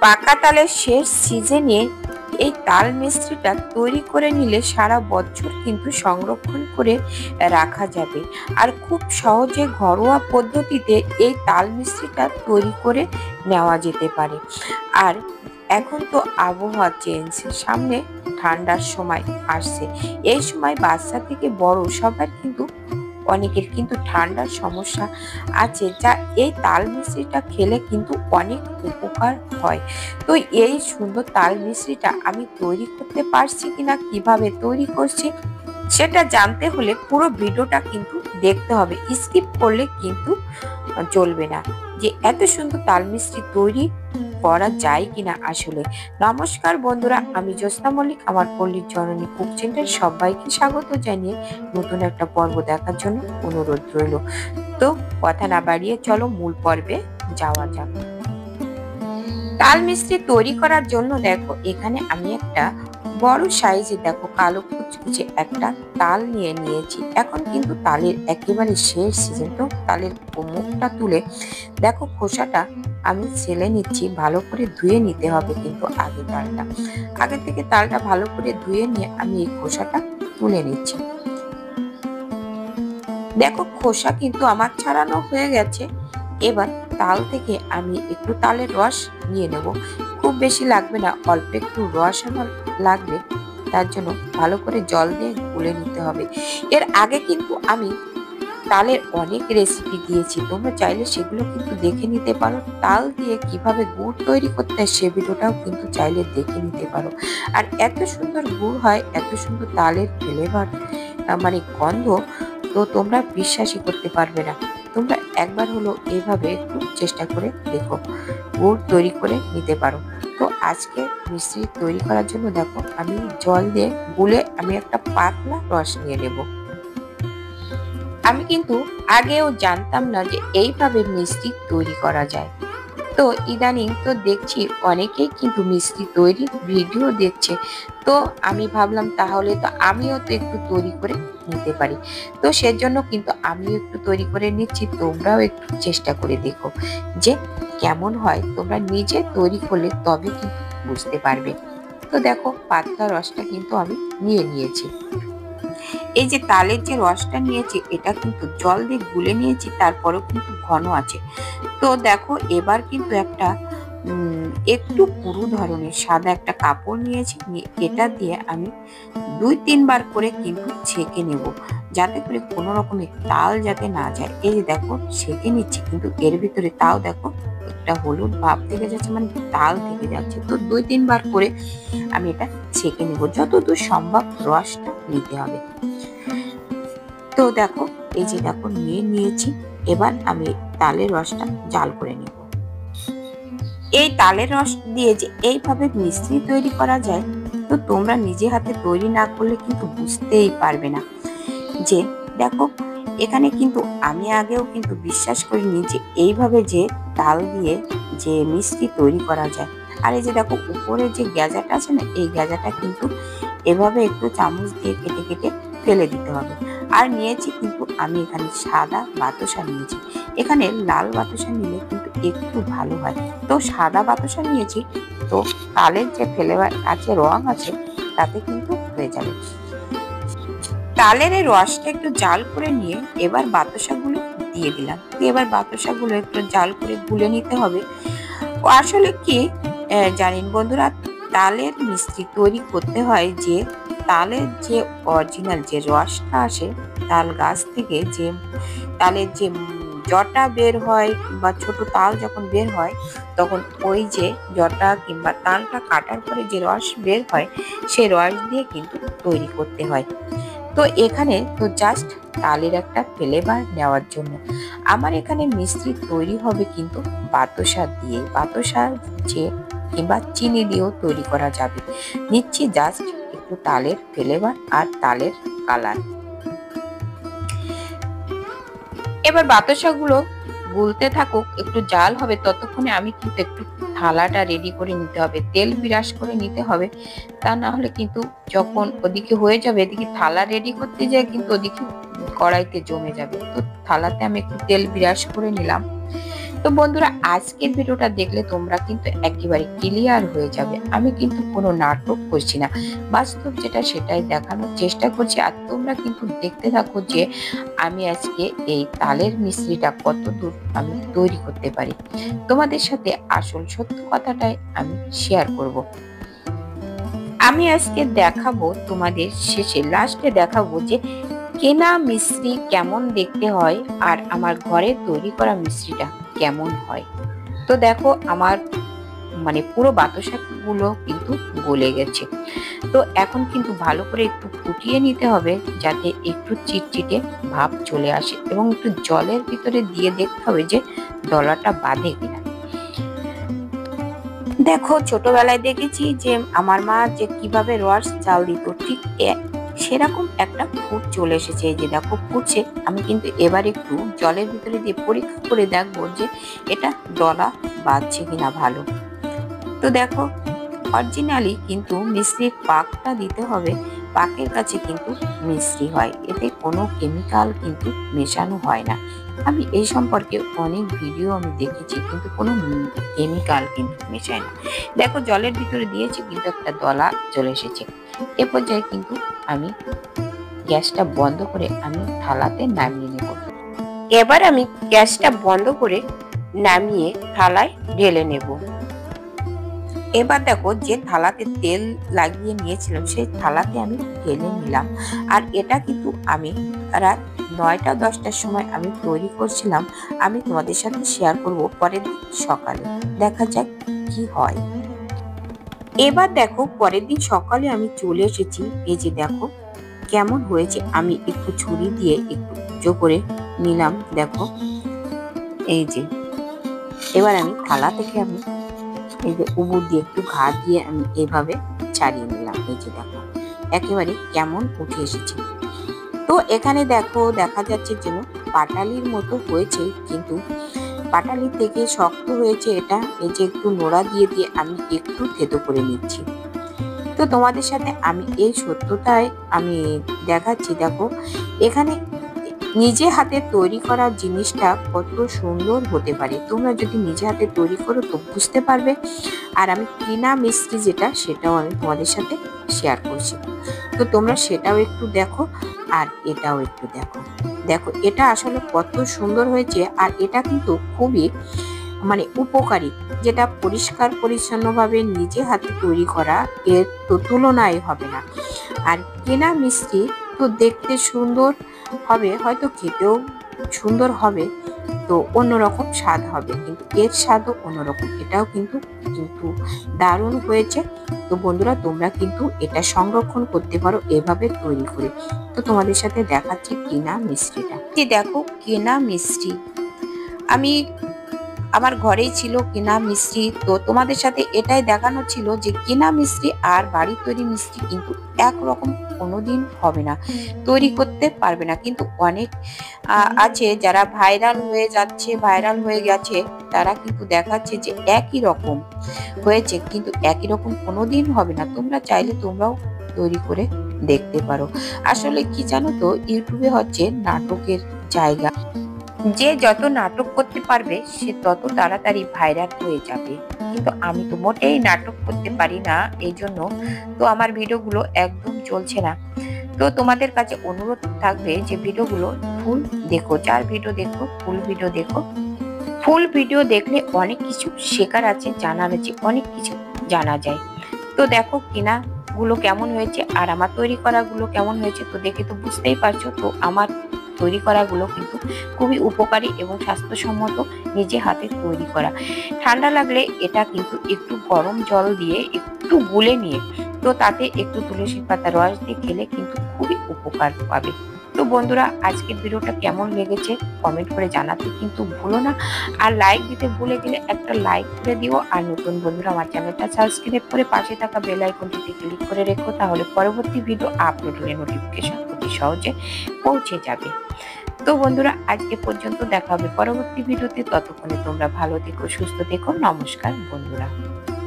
পাকা তালের শেষ সিজনে এই তাল মিস্ত্রিটা তৈরি করে নিলে সারা বছর কিন্তু সংরক্ষণ করে রাখা যাবে। আর খুব সহজে ঘরোয়া পদ্ধতিতে এই তাল মিস্ত্রিটা তৈরি করে নেওয়া যেতে পারে। আর এখন তো আবহাওয়া চেঞ্জ, সামনে ঠান্ডার সময় আসছে। এই সময় বাচ্চা থেকে বড় সবার কিন্তু অনেকের কিন্তু ঠান্ডার সমস্যা আছে, যা এই তাল মিশ্রিটা খেলে কিন্তু অনেক উপকার হয়। তো এই সুন্দর তাল মিশ্রিটা আমি তৈরি করতে পারছি কিনা, কিভাবে তৈরি করছি সেটা জানতে হলে পুরো ভিডিওটা কিন্তু দেখতে হবে, স্কিপ করলে কিন্তু চলবে না। যে এত সুন্দর তাল মিষ্টি তৈরি করা যায় কিনা আসলে। নমস্কার বন্ধুরা, আমি জ্যোৎস্না মল্লিক, আমার পল্লীর জননী কুক চ্যানেলে সবাইকে স্বাগত জানিয়ে নতুন একটা পর্ব দেখার জন্য অনুরোধ রইল। তো কথা না বাড়িয়ে চলো মূল পর্বে যাওয়া যাক। তাল মিষ্টি তৈরি করার জন্য দেখো এখানে আমি একটা বড় সাইজে দেখো কালো কুচকুচে একটা তাল নিয়ে নিয়েছি। এখন কিন্তু তালের একেবারে শেষ সিজন, তো তালের মুখটা তুলে দেখো খোসাটা আমি ছেলে নিচ্ছি। ভালো করে ধুয়ে নিতে হবে কিন্তু আগে থেকে তালটা ভালো করে ধুয়ে নিয়ে আমি এই খোসাটা তুলে নিচ্ছি। দেখো খোসা কিন্তু আমার ছাড়ানো হয়ে গেছে। এবার তাল থেকে আমি একটু তালের রস নিয়ে নেব। খুব বেশি লাগবে না, অল্প একটু রস আমার লাগবে। তার জন্য ভালো করে জল দিয়ে গুলে নিতে হবে। এর আগে কিন্তু আমি তালের অনেক রেসিপি দিয়েছি, তোমরা চাইলে সেগুলো কিন্তু দেখে নিতে পারো। তাল দিয়ে কিভাবে গুড় তৈরি করতে হয় সে ভিডিওটাও কিন্তু চাইলে দেখে নিতে পারো। আর এত সুন্দর গুড় হয়, এত সুন্দর তালের ফ্লেভার মানে গন্ধ, তো তোমরা বিশ্বাসই করতে পারবে না। তোমরা একবার হলো এইভাবে একটু চেষ্টা করে দেখো, গুড় তৈরি করে নিতে পারো। তো আজকে মিষ্টি তৈরি করার জন্য দেখো আমি জল দিয়ে গুলে আমি একটা পাতলা রস নিয়ে নেব। আমি কিন্তু আগেও জানতাম না যে এইভাবে মিষ্টি তৈরি করা যায়। তো ইদানিং তো দেখছি অনেকেই কিন্তু মিষ্টি তৈরির ভিডিও দেখছে। তো আমি ভাবলাম তাহলে তো আমিও তো একটু তৈরি করে নিতে পারি। তো সেজন্য কিন্তু আমিও একটু তৈরি করে নিচ্ছি, তোমরাও একটু চেষ্টা করে দেখো যে কেমন হয়। তোমরা নিজে তৈরি করলে তবে কিন্তু বুঝতে পারবে। তো দেখো পাতলা রসটা কিন্তু আমি নিয়ে নিয়েছি। এই যে তালের যে রসটা নিয়েছি এটা কিন্তু জল দিয়ে গুলে নিয়েছি, তারপরেও কিন্তু ঘন আছে। তো দেখো এবার কিন্তু একটা একটু পুরু ধরনের সাদা একটা কাপড় নিয়েছি, এটা দিয়ে আমি 2-3 বার করে কিন্তু ছেঁকে নেব, যাতে করে কোনো রকমের তাল যাতে না যায়। এই যে দেখো ছেঁকে নিচ্ছি, কিন্তু এর ভিতরে তাও দেখো একটা হলুদ ভাব থেকে যাচ্ছে, মানে তাল থেকে যাচ্ছে। তো 2-3 বার করে আমি এটা ছেঁকে নেব, যতদূর সম্ভব রসটা নিতে হবে। তো দেখো এই যে দেখো নিয়েছি। এবার আমি তালের রসটা জাল করে নেব। এই তালের রস দিয়ে যে এইভাবে মিষ্টি তৈরি করা যায়, তো তোমরা নিজে হাতে তৈরি না করলে কিন্তু বুঝতেই পারবে না। যে দেখো এখানে কিন্তু আমি আগেও কিন্তু বিশ্বাস করিনি যে এইভাবে যে তাল দিয়ে যে মিষ্টি তৈরি করা যায়। আর এই যে দেখো উপরে যে গেজাটা আছে না, এই গেজাটা কিন্তু এভাবে একটু চামচ দিয়ে কেটে কেটে ফেলে দিতে হবে। আর নিয়েছি কিন্তু আমি এখানে সাদা বাতাসা নিয়েছি। এখানে লাল বাতাসা নিলে কিন্তু একটু ভালো হয়। তো সাদা বাতাসা নিয়েছি, তো তালের যে ফ্লেভার আছে, রং আছে, তাতে কিন্তু হয়ে যাবে। তালের এই রসটা একটু জাল করে নিয়ে এবার বাতাসাগুলো দিয়ে দিলাম। এবার বাতাসাগুলো একটু জাল করে গুলে নিতে হবে। আসলে কি জানেন বন্ধুরা, তালের মিষ্টি তৈরি করতে হয় যে তালের যে অরিজিনাল যে রসটা আসে তাল গাছ থেকে, যে তালের যে জটা বের হয় বা ছোট তাল যখন বের হয়, তখন ওই যে জটা কিংবা তালটা কাটার পরে যে রস বের হয়, সেই রস দিয়ে কিন্তু তৈরি করতে হয়। তো এখানে তো জাস্ট তালের একটা ফ্লেভার নেওয়ার জন্য আমার এখানে মিষ্টি তৈরি হবে কিন্তু বাতাসা দিয়ে। বাতাসা যে কিংবা চিনি দিয়েও তৈরি করা যাবে। নিচ্ছি জাস্ট একটু তালের ফ্লেভার আর তালের কালার। এবার বাতাসাগুলো গুলতে থাকুক, একটু জাল হবে, ততক্ষণে আমি কিন্তু একটু থালাটা রেডি করে নিতে হবে, তেল বিরাস করে নিতে হবে। তা না হলে কিন্তু যখন ওদিকে হয়ে যাবে, এদিকে থালা রেডি করতে যায় কিন্তু ওদিকে কড়াইতে জমে যাবে। তো থালাতে আমি একটু তেল বিরাস করে নিলাম। তো বন্ধুরা, আজকের ভিডিওটা দেখলে তোমরা কিন্তু একেবারে ক্লিয়ার হয়ে যাবে। আমি কিন্তু কোনো নাটক করছি না, বাস্তব যেটা সেটাই দেখানোর চেষ্টা করছি। আর তোমরা কিন্তু দেখতে থাকো যে আমি আজকে এই তালের মিশ্রিটা কত দূর আমি তৈরি করতে পারি। তোমাদের সাথে আসল সত্য কথাটাই আমি শেয়ার করব। আমি আজকে দেখাবো তোমাদের, শেষে লাস্টে দেখাবো যে কেনা মিশ্রি কেমন দেখতে হয় আর আমার ঘরে তৈরি করা মিশ্রিটা কেমন হয়। তো দেখো, আমার পুরো বাতাসা গুলো কিন্তু গলে গেছে। তো এখন কিন্তু ভালো করে একটু ফুটিয়ে নিতে হবে, যাতে একটু চিটচিটে ভাব চলে আসে, এবং একটু জলের ভিতরে দিয়ে দেখতে হবে যে দলাটা বাঁধে কিনা। দেখো, ছোটবেলায় দেখেছি যে আমার মা যে কিভাবে রস চাল দিত, ঠিক সেরকম একটা ফুট চলে এসেছে। এই যে দেখো ফুটছে। আমি কিন্তু এবার একটু জলের ভিতরে দিয়ে পরীক্ষা করে দেখবো যে এটা দলা বাঁধছে কিনা ভালো। তো দেখো, অরিজিনালি কিন্তু মিশ্রির পাকটা দিতে হবে। পাকের কাছে কিন্তু মিশ্রি হয়, এতে কোনো কেমিক্যাল কিন্তু মেশানো হয় না। আমি এই সম্পর্কে অনেক ভিডিও আমি দেখেছি, কিন্তু কোনো কেমিক্যাল কিন্তু মেশায় না। দেখো, জলের ভিতরে দিয়েছি কিন্তু একটা দলা চলে এসেছে। এ পর্যায়ে কিন্তু আমি গ্যাসটা বন্ধ করে আমি থালাতে নামিয়ে নেব। এবার আমি গ্যাসটা বন্ধ করে নামিয়ে থালায় ঢেলে নেব। এবার দেখো, যে থালাতে তেল লাগিয়ে নিয়েছিলাম সেই থালাতে আমি ঢেলে নিলাম। আর এটা কিন্তু আমি রাত 9টা-10টার সময় আমি তৈরি করছিলাম। আমি তোমাদের সাথে শেয়ার করব পরের দিন সকালে। দেখা যাক কি হয়। এবার দেখো, পরের দিন সকালে আমি চলে এসেছি। এই যে দেখো কেমন হয়েছে। আমি একটু ছুরি দিয়ে একটু উঁচু করে নিলাম। দেখো, এই যে এবার আমি থালা থেকে আমি এই যে উপর দিয়ে একটু ঘা দিয়ে আমি এভাবে ছাড়িয়ে নিলাম। এই যে দেখো একেবারে কেমন উঠে এসেছে। তো এখানে দেখো দেখা যাচ্ছে যেন পাটালির মতো হয়েছে, কিন্তু পাটালির থেকে শক্ত হয়েছে এটা। এই যে একটু নোড়া দিয়ে দিয়ে আমি একটু থেতো করে নিচ্ছি। তো তোমাদের সাথে আমি এই সত্যতায় আমি দেখাচ্ছি। দেখো, এখানে নিজে হাতে তৈরি করা জিনিসটা কত সুন্দর হতে পারে। তোমরা যদি নিজে হাতে তৈরি করো তো বুঝতে পারবে। আর আমি কিনা মিষ্টি যেটা, সেটাও আমি তোমাদের সাথে শেয়ার করছি। তো তোমরা সেটাও একটু দেখো আর এটাও একটু দেখো। দেখো এটা আসলে কত সুন্দর হয়েছে। আর এটা কিন্তু খুবই উপকারী, যেটা পরিষ্কার পরিচ্ছন্নভাবে নিজে হাতে তৈরি করা, এর তো তুলনাই হবে না। আর কেনা মিষ্টি তো দেখতে সুন্দর হবে, হয়তো খেতেও সুন্দর হবে, তো অন্যরকম স্বাদ হবে, কিন্তু এর স্বাদও অন্যরকম। এটাও কিন্তু কিন্তু দারুণ হয়েছে। তো বন্ধুরা, তোমরা কিন্তু এটা সংরক্ষণ করতে পারো এভাবে তৈরি করে। তো তোমাদের সাথে দেখাচ্ছি কেনা মিষ্টিটা। দেখো, কেনা মিষ্টি আমি আমার ঘরেই ছিল কেনা মিষ্টি। তো তোমাদের সাথে এটাই দেখানো ছিল যে কেনা মিষ্টি আর বাড়ির তৈরি মিষ্টি কিন্তু একরকম কোনোদিন হবে না, তৈরি করতে পারবে না। কিন্তু অনেক আছে যারা ভাইরাল হয়ে যাচ্ছে, ভাইরাল হয়ে গেছে, তারা কিন্তু দেখাচ্ছে যে একই রকম হয়েছে, কিন্তু একই রকম কোনোদিন হবে না। তোমরা চাইলে তোমরাও তৈরি করে দেখতে পারো। আসলে কি জানো তো, ইউটিউবে হচ্ছে নাটকের জায়গা। যে যত নাটক করতে পারবে সে তত তাড়াতাড়ি ভাইরাল হয়ে যাবে। কিন্তু আমি তো মোটেই নাটক করতে পারি না, এই জন্য তো আমার ভিডিওগুলো একদম চলছে না। তো তোমাদের কাছে অনুরোধ থাকবে যে ভিডিওগুলো ফুল দেখো, যার ভিডিও দেখো ফুল ভিডিও দেখো। ফুল ভিডিও দেখলে অনেক কিছু শেখার আছে, জানার আছে, অনেক কিছু জানা যায়। তো দেখো কেনা গুলো কেমন হয়েছে আর আমার তৈরি করা গুলো কেমন হয়েছে, তো দেখে তো বুঝতেই পারছো। তো আমার তৈরি করা গুলো কিন্তু খুবই উপকারী এবং স্বাস্থ্যসম্মত, নিজে হাতে তৈরি করা। ঠান্ডা লাগলে এটা কিন্তু একটু গরম জল দিয়ে একটু গুলে নিয়ে, তো তাতে একটু তুলসী পাতা রস দিয়ে খেলে কিন্তু খুবই উপকার পাবে। তো বন্ধুরা, আজকের ভিডিওটা কেমন লেগেছে কমেন্ট করে জানাতে কিন্তু ভুলো না। আর লাইক দিতে ভুলে গেলে একটা লাইক করে দিও। আর নতুন বন্ধুরা আমার চ্যানেলটা সাবস্ক্রাইব করে পাশে থাকা বেল আইকনটিতে ক্লিক করে রেখো, তাহলে পরবর্তী ভিডিও আপলোড হলে নোটিফিকেশন অতি সহজে পৌঁছে যাবে। তো বন্ধুরা, আজকে পর্যন্ত দেখা হবে পরবর্তী ভিডিওতে। ততক্ষণে তোমরা ভালো থেকো, সুস্থ থেকো। নমস্কার বন্ধুরা।